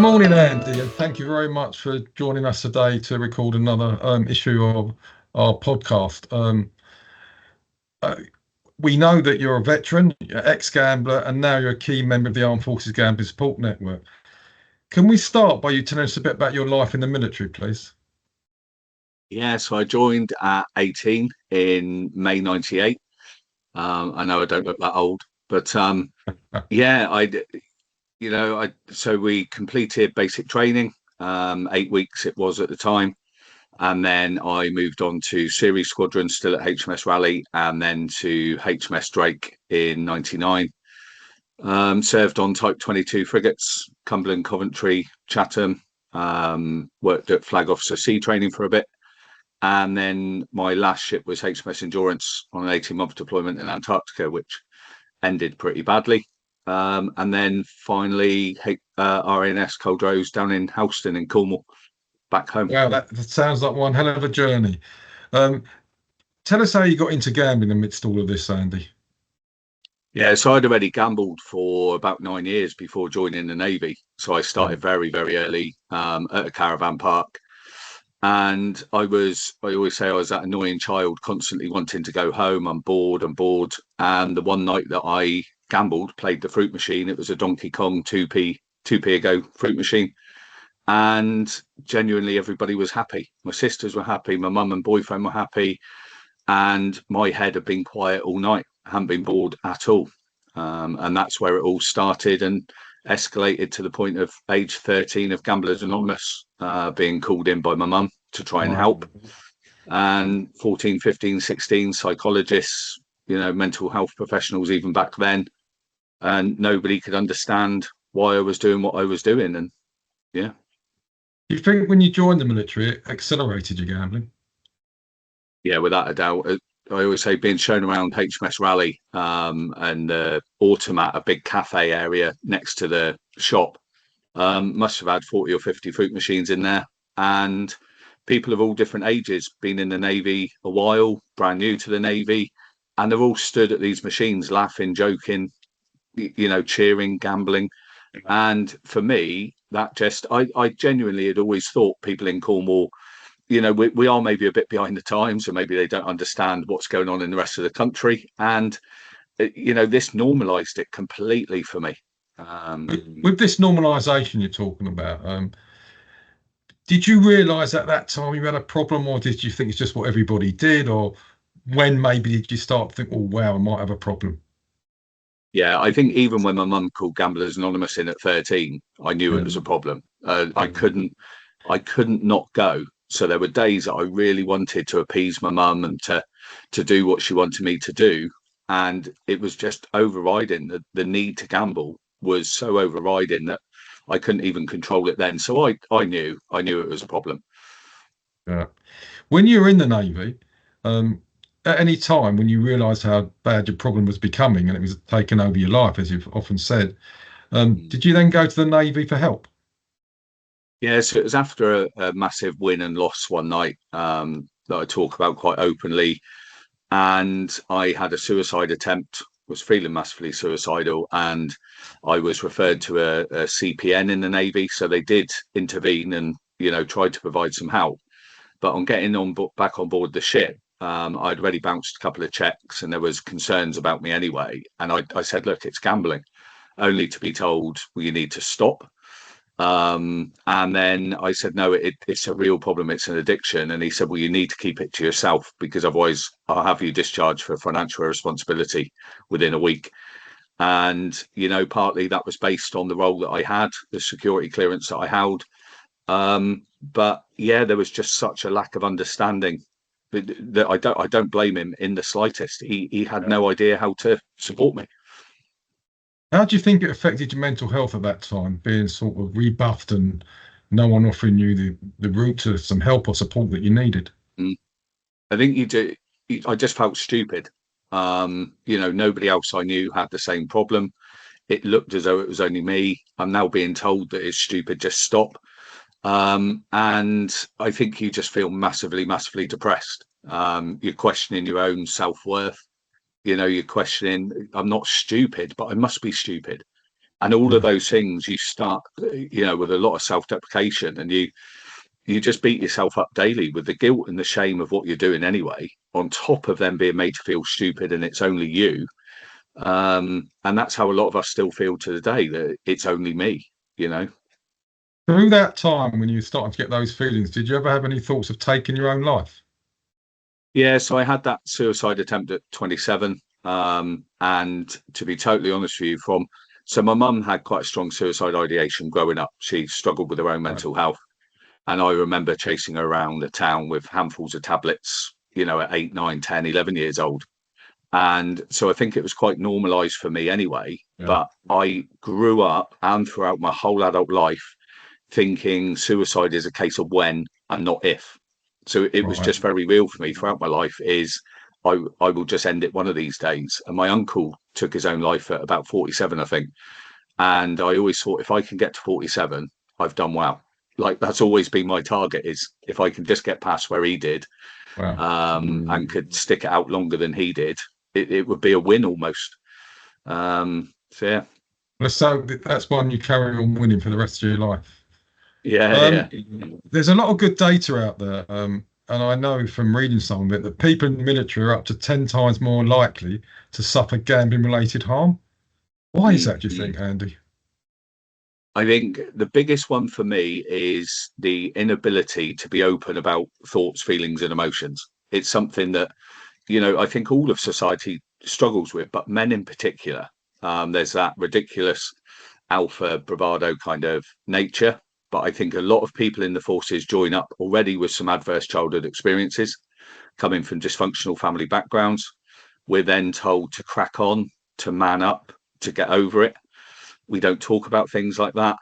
morning, Andy, and thank you very much for joining us today to record another issue of our podcast. Uh, we know that you're a veteran, you're ex-gambler, and now you're a key member of the Armed Forces Gambling Support Network. Can we start by you telling us a bit about your life in the military, please? Yeah, so I joined at 18 in May 98. I know I don't look that old, but yeah, so we completed basic training, 8 weeks it was at the time. And then I moved on to Series Squadron, still at HMS Raleigh, and then to HMS Drake in 99. Served on Type 22 frigates, Cumberland, Coventry, Chatham, worked at Flag Officer Sea training for a bit. And then my last ship was HMS Endurance on an 18-month deployment in Antarctica, which ended pretty badly. And then finally, RNS Culdrose down in Houston in Cornwall, back home. Wow, that sounds like one hell of a journey. Tell us how you got into gambling amidst all of this, Andy. Yeah, so I'd already gambled for about 9 years before joining the Navy. So I started very, very early at a caravan park. And I always say I was that annoying child constantly wanting to go home. I'm bored. And the one night that I gambled, played the fruit machine, it was a Donkey Kong 2p ago fruit machine. And genuinely everybody was happy. My sisters were happy. My mum and boyfriend were happy. And my head had been quiet all night. I hadn't been bored at all. And that's where it all started and escalated to the point of age 13 of Gamblers Anonymous, being called in by my mum to try and help. And 14, 15, 16 psychologists, mental health professionals even back then. And nobody could understand why I was doing what I was doing. And yeah. Do you think when you joined the military, it accelerated your gambling? Yeah, without a doubt. I always say being shown around HMS Raleigh and the Automat, a big cafe area next to the shop, must have had 40 or 50 fruit machines in there. And people of all different ages, been in the Navy a while, brand new to the Navy, and they're all stood at these machines laughing, joking, cheering, gambling. And for me, that I genuinely had always thought people in Cornwall, we are maybe a bit behind the times, or maybe they don't understand what's going on in the rest of the country. And, this normalised it completely for me. With this normalisation you're talking about, did you realise at that time you had a problem, or did you think it's just what everybody did? Or when maybe did you start to think, oh, wow, I might have a problem? Yeah, I think even when my mum called Gamblers Anonymous in at 13, I knew it was a problem. I couldn't not go. So there were days that I really wanted to appease my mum and to do what she wanted me to do. And it was just overriding. The need to gamble was so overriding that I couldn't even control it then. So I knew it was a problem. Yeah. When you were in the Navy, at any time when you realised how bad your problem was becoming and it was taking over your life, as you've often said, did you then go to the Navy for help? Yeah, so it was after a massive win and loss one night that I talk about quite openly. And I had a suicide attempt, was feeling massively suicidal, and I was referred to a CPN in the Navy. So they did intervene and, tried to provide some help. But on getting back on board the ship, I'd already bounced a couple of checks and there was concerns about me anyway. And I said, look, it's gambling, only to be told, well, you need to stop. And then I said, no, it's a real problem. It's an addiction. And he said, well, you need to keep it to yourself because otherwise I'll have you discharged for financial responsibility within a week. And, partly that was based on the role that I had, the security clearance that I held. But yeah, there was just such a lack of understanding that I don't blame him in the slightest. He had no idea how to support me. How do you think it affected your mental health at that time, being sort of rebuffed and no one offering you the route to some help or support that you needed? I think you do. I just felt stupid. Nobody else I knew had the same problem. It looked as though it was only me. I'm now being told that it's stupid, just stop. And I think you just feel massively, massively depressed. You're questioning your own self-worth. You're questioning, I'm not stupid, but I must be stupid. And all of those things, you start, with a lot of self-deprecation, and you just beat yourself up daily with the guilt and the shame of what you're doing anyway, on top of them being made to feel stupid and it's only you. And that's how a lot of us still feel to the day, that it's only me. Through that time when you started to get those feelings, did you ever have any thoughts of taking your own life? Yeah, so I had that suicide attempt at 27. And to be totally honest with you, so my mum had quite a strong suicide ideation growing up. She struggled with her own mental health. And I remember chasing her around the town with handfuls of tablets, at 8, 9, 10, 11 years old. And so I think it was quite normalized for me anyway. Yeah. But I grew up and throughout my whole adult life thinking suicide is a case of when and not if. So it was just very real for me throughout my life, is I will just end it one of these days. And my uncle took his own life at about 47, I think. And I always thought, if I can get to 47, I've done well. Like, that's always been my target, is if I can just get past where he did, and could stick it out longer than he did, it would be a win almost. So yeah. So that's one you carry on winning for the rest of your life. Yeah. There's a lot of good data out there, and I know from reading some of it that people in the military are up to 10 times more likely to suffer gambling-related harm. Why is that, do you think, Andy? I think the biggest one for me is the inability to be open about thoughts, feelings, and emotions. It's something that, I think all of society struggles with, but men in particular. There's that ridiculous alpha bravado kind of nature. But I think a lot of people in the forces join up already with some adverse childhood experiences, coming from dysfunctional family backgrounds. We're then told to crack on, to man up, to get over it. We don't talk about things like that.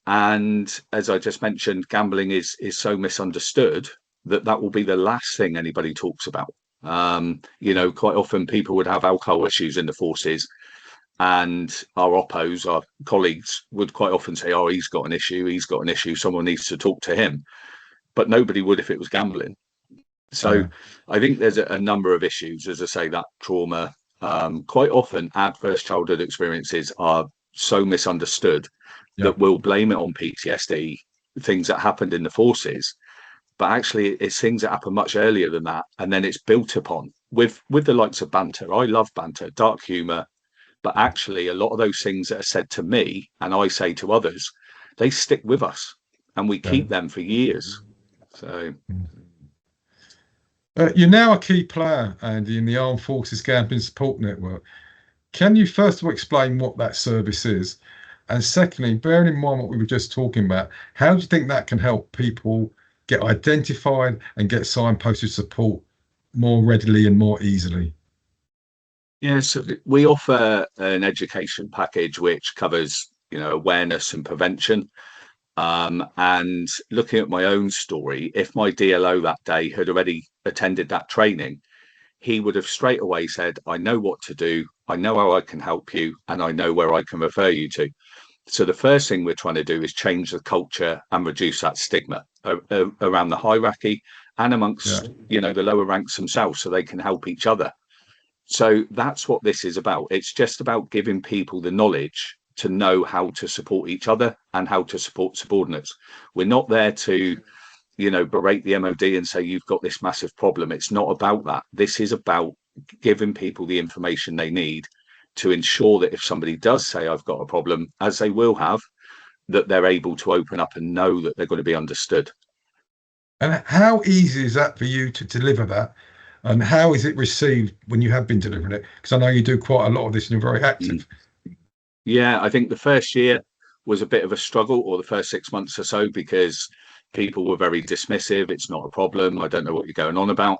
And as I just mentioned, gambling is so misunderstood that will be the last thing anybody talks about. Quite often people would have alcohol issues in the forces, and our oppos, our colleagues, would quite often say, oh, he's got an issue, someone needs to talk to him. But nobody would if it was gambling. So I think there's a number of issues, as I say, that trauma, quite often adverse childhood experiences are so misunderstood that we'll blame it on PTSD, things that happened in the forces. But actually, it's things that happen much earlier than that. And then it's built upon with the likes of banter. I love banter, dark humor. But actually, a lot of those things that are said to me and I say to others, they stick with us, and we keep them for years. So you're now a key player, Andy, in the Armed Forces Gambling Support Network. Can you first of all explain what that service is? And secondly, bearing in mind what we were just talking about, how do you think that can help people get identified and get signposted support more readily and more easily? Yeah, so we offer an education package which covers, awareness and prevention. And looking at my own story, if my DLO that day had already attended that training, he would have straight away said, I know what to do, I know how I can help you, and I know where I can refer you to. So the first thing we're trying to do is change the culture and reduce that stigma around the hierarchy and amongst, the lower ranks themselves, so they can help each other. So that's what this is about. It's just about giving people the knowledge to know how to support each other and how to support subordinates. We're not there to, berate the MOD and say, you've got this massive problem. It's not about that. This is about giving people the information they need to ensure that if somebody does say, I've got a problem, as they will have, that they're able to open up and know that they're going to be understood. And how easy is that for you to deliver that? And how is it received when you have been delivering it? Because I know you do quite a lot of this and you're very active. Yeah, I think the first year was a bit of a struggle, or the first 6 months or so, because people were very dismissive. It's not a problem. I don't know what you're going on about.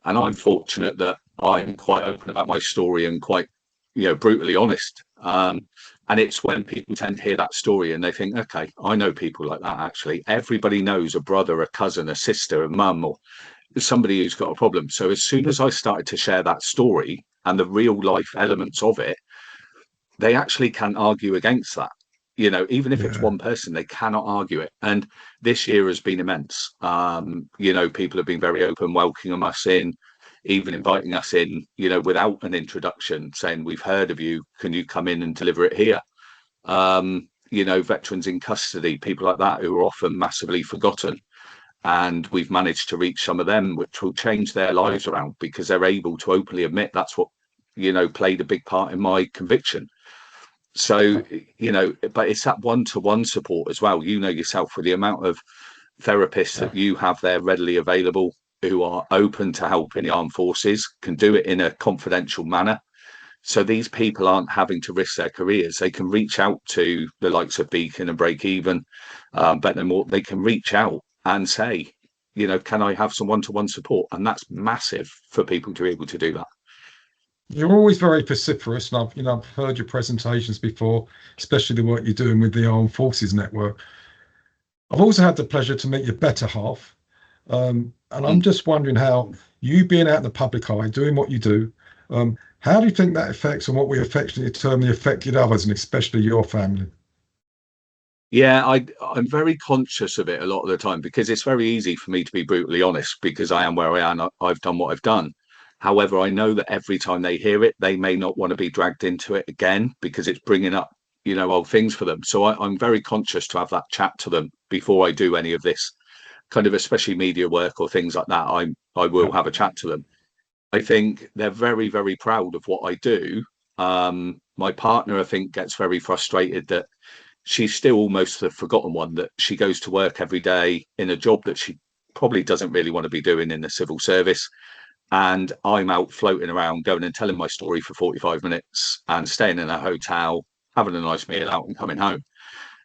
And I'm fortunate that I'm quite open about my story and quite, brutally honest. And it's when people tend to hear that story and they think, okay, I know people like that, actually. Everybody knows a brother, a cousin, a sister, a mum, or somebody who's got a problem. So as soon as I started to share that story and the real life elements of it, they actually can't argue against that. Even if it's one person, they cannot argue it. And this year has been immense. People have been very open, welcoming us in, even inviting us in, without an introduction, saying, we've heard of you, can you come in and deliver it here? veterans in custody, people like that who are often massively forgotten. And we've managed to reach some of them, which will change their lives around because they're able to openly admit that's what, played a big part in my conviction. So, but it's that one-to-one support as well. You know yourself, with the amount of therapists that you have there readily available who are open to help in the armed forces, can do it in a confidential manner. So these people aren't having to risk their careers. They can reach out to the likes of Beacon and Break Even, but no more. They can reach out and say, can I have some one-to-one support? And that's massive for people to be able to do that. You're always very vociferous, and I've heard your presentations before, especially the work you're doing with the Armed Forces Network. I've also had the pleasure to meet your better half, and I'm just wondering how you being out in the public eye, doing what you do, how do you think that affects, and what we affectionately term the affected others, and especially your family? Yeah, I'm very conscious of it a lot of the time because it's very easy for me to be brutally honest because I am where I am. I've done what I've done. However, I know that every time they hear it, they may not want to be dragged into it again because it's bringing up, old things for them. So I'm very conscious to have that chat to them before I do any of this kind of, especially media work or things like that. I will have a chat to them. I think they're very, very proud of what I do. My partner, I think, gets very frustrated that she's still almost the forgotten one, that she goes to work every day in a job that she probably doesn't really want to be doing in the civil service. And I'm out floating around, going and telling my story for 45 minutes and staying in a hotel, having a nice meal out and coming home.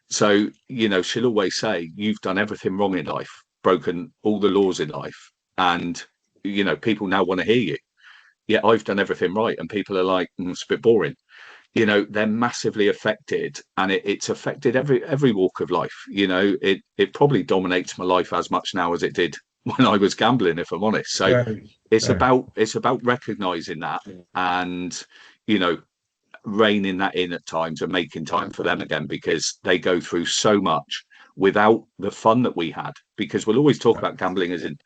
So, she'll always say, you've done everything wrong in life, broken all the laws in life. And, people now want to hear you. Yeah, I've done everything right. And people are like, it's a bit boring. They're massively affected, and it's affected every walk of life. It probably dominates my life as much now as it did when I was gambling, if I'm honest. So Yeah, it's yeah. about recognizing that and, reining that in at times and making time for them again, because they go through so much without the fun that we had. Because we'll always talk about gambling as in,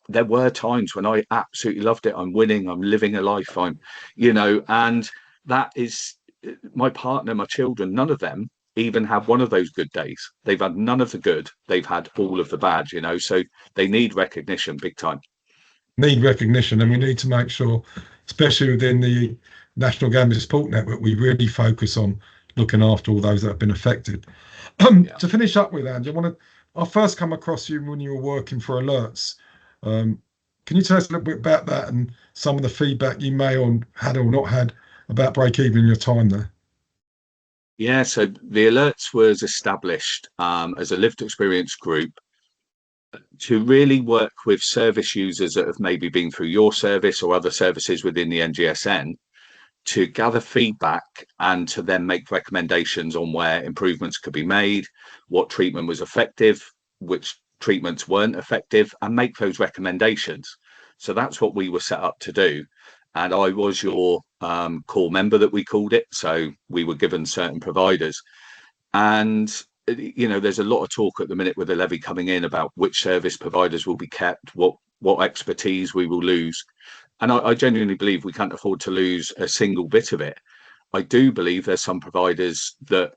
there were times when I absolutely loved it. I'm winning, I'm living a life, and that is my partner, my children, none of them even have one of those good days. They've had none of the good, they've had all of the bad, so they need recognition big time. Need recognition, and we need to make sure, especially within the National Gambling Support Network, we really focus on looking after all those that have been affected. To finish up with, Andy, I first come across you when you were working for Alerts. Can you tell us a little bit about that and some of the feedback you may or had or not had about Break Even in your time there? Yeah, so the Alerts was established as a lived experience group to really work with service users that have maybe been through your service or other services within the NGSN, to gather feedback and to then make recommendations on where improvements could be made, what treatment was effective, which treatments weren't effective, and make those recommendations. So that's what we were set up to do. And I was your core member, that we called it. So we were given certain providers. And, there's a lot of talk at the minute with the levy coming in about which service providers will be kept, what expertise we will lose. And I genuinely believe we can't afford to lose a single bit of it. I do believe there's some providers that,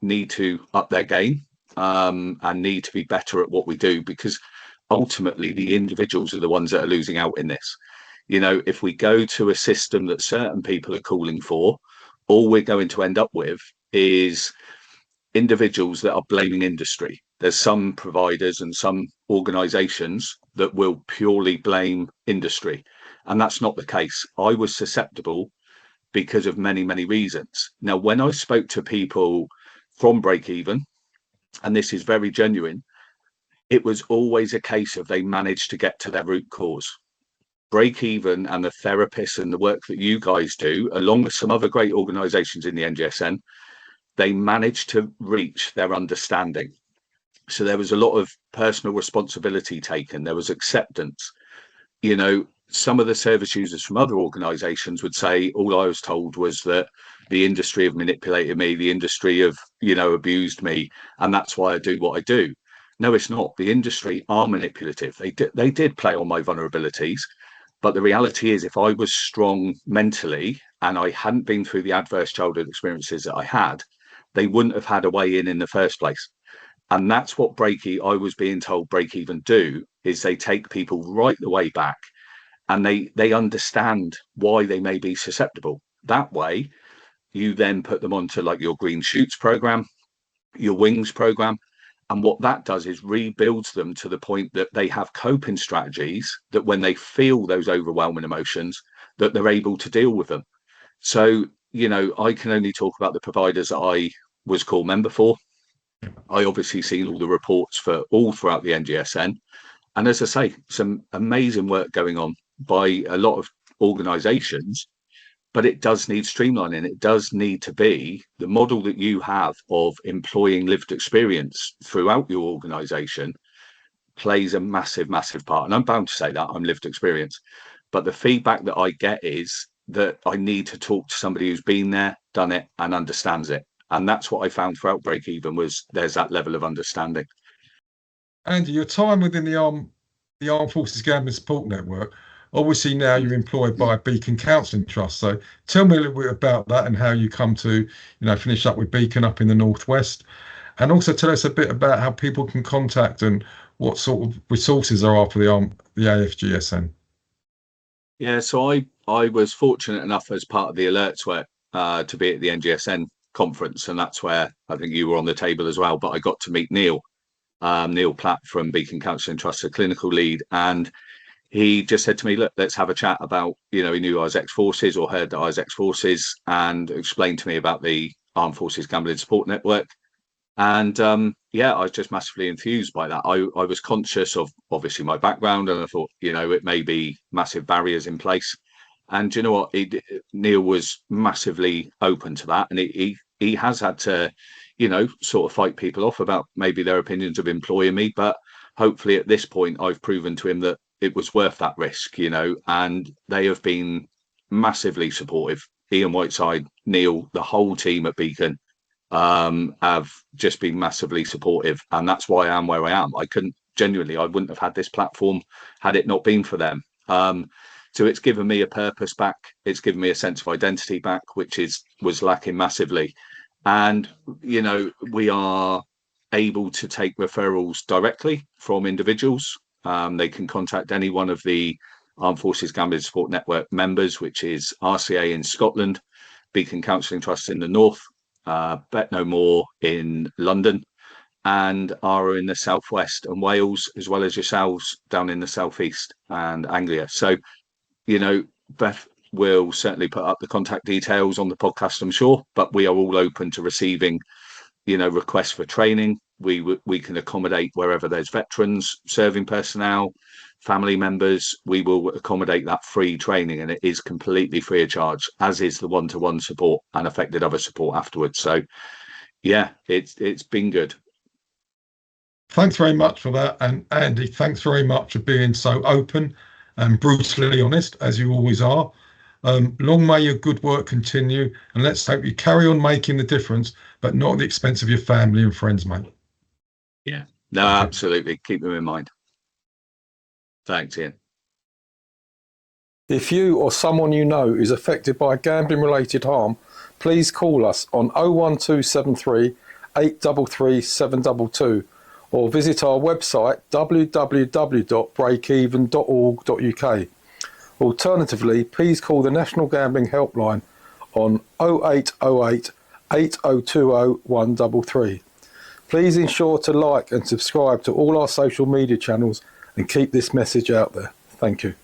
need to up their game and need to be better at what we do, because ultimately the individuals are the ones that are losing out in this. If we go to a system that certain people are calling for, all we're going to end up with is individuals that are blaming industry. There's some providers and some organizations that will purely blame industry. And that's not the case. I was susceptible because of many, many reasons. Now, when I spoke to people from Break Even, and this is very genuine, it was always a case of they managed to get to their root cause. Break Even and the therapists and the work that you guys do, along with some other great organizations in the NGSN, they managed to reach their understanding. So there was a lot of personal responsibility taken. There was acceptance. Some of the service users from other organizations would say, all I was told was that the industry have manipulated me, the industry have, abused me, and that's why I do what I do. No, it's not. The industry are manipulative. They did play on my vulnerabilities. But the reality is, if I was strong mentally and I hadn't been through the adverse childhood experiences that I had, they wouldn't have had a way in the first place. And that's what I was being told Break Even do, is they take people right the way back, and they understand why they may be susceptible. That way, you then put them onto like your Green Shoots program, your Wings program. And what that does is rebuilds them to the point that they have coping strategies that when they feel those overwhelming emotions, that they're able to deal with them. So, I can only talk about the providers that I was core member for. I obviously seen all the reports for all throughout the NGSN. And as I say, some amazing work going on by a lot of organisations, but it does need streamlining. It does need to be the model that you have of employing lived experience throughout your organisation plays a massive, massive part. And I'm bound to say that I'm lived experience. But the feedback that I get is that I need to talk to somebody who's been there, done it, and understands it. And that's what I found throughout Break Even, was there's that level of understanding. Andy, your time within the Armed Forces Gambling Support Network, obviously now you're employed by Beacon Counselling Trust. So tell me a little bit about that and how you come to, finish up with Beacon up in the Northwest. And also tell us a bit about how people can contact and what sort of resources there are for the AFGSN. Yeah, so I was fortunate enough as part of the alerts work to be at the NGSN conference, and that's where I think you were on the table as well. But I got to meet Neil Platt from Beacon Counselling Trust, the clinical lead, and he just said to me, look, let's have a chat about, he knew I was ex-forces or heard that I was ex-forces, and explained to me about the Armed Forces Gambling Support Network. And I was just massively enthused by that. I was conscious of obviously my background, and I thought, it may be massive barriers in place. And you know what? Neil was massively open to that, and he has had to, sort of fight people off about maybe their opinions of employing me. But hopefully at this point, I've proven to him that it was worth that risk, and they have been massively supportive. Ian Whiteside, Neil, the whole team at Beacon have just been massively supportive. And that's why I am where I am. I wouldn't have had this platform had it not been for them. So it's given me a purpose back. It's given me a sense of identity back, which was lacking massively. And, we are able to take referrals directly from individuals. They can contact any one of the Armed Forces Gambling Support Network members, which is RCA in Scotland, Beacon Counselling Trust in the North, Bet No More in London, and ARA in the Southwest and Wales, as well as yourselves down in the Southeast and Anglia. So, Beth will certainly put up the contact details on the podcast, I'm sure, but we are all open to receiving, requests for training. We can accommodate wherever there's veterans, serving personnel, family members. We will accommodate that free training, and it is completely free of charge, as is the one-to-one support and affected other support afterwards. So yeah, it's been good. Thanks very much for that. And Andy, thanks very much for being so open and brutally honest, as you always are. Long may your good work continue, and let's hope you carry on making the difference, but not at the expense of your family and friends, mate. Yeah, no, absolutely. Keep them in mind. Thanks, Ian. If you or someone you know is affected by gambling-related harm, please call us on 01273 833 722 or visit our website www.breakeven.org.uk. Alternatively, please call the National Gambling Helpline on 0808 8020 133. Please ensure to like and subscribe to all our social media channels and keep this message out there. Thank you.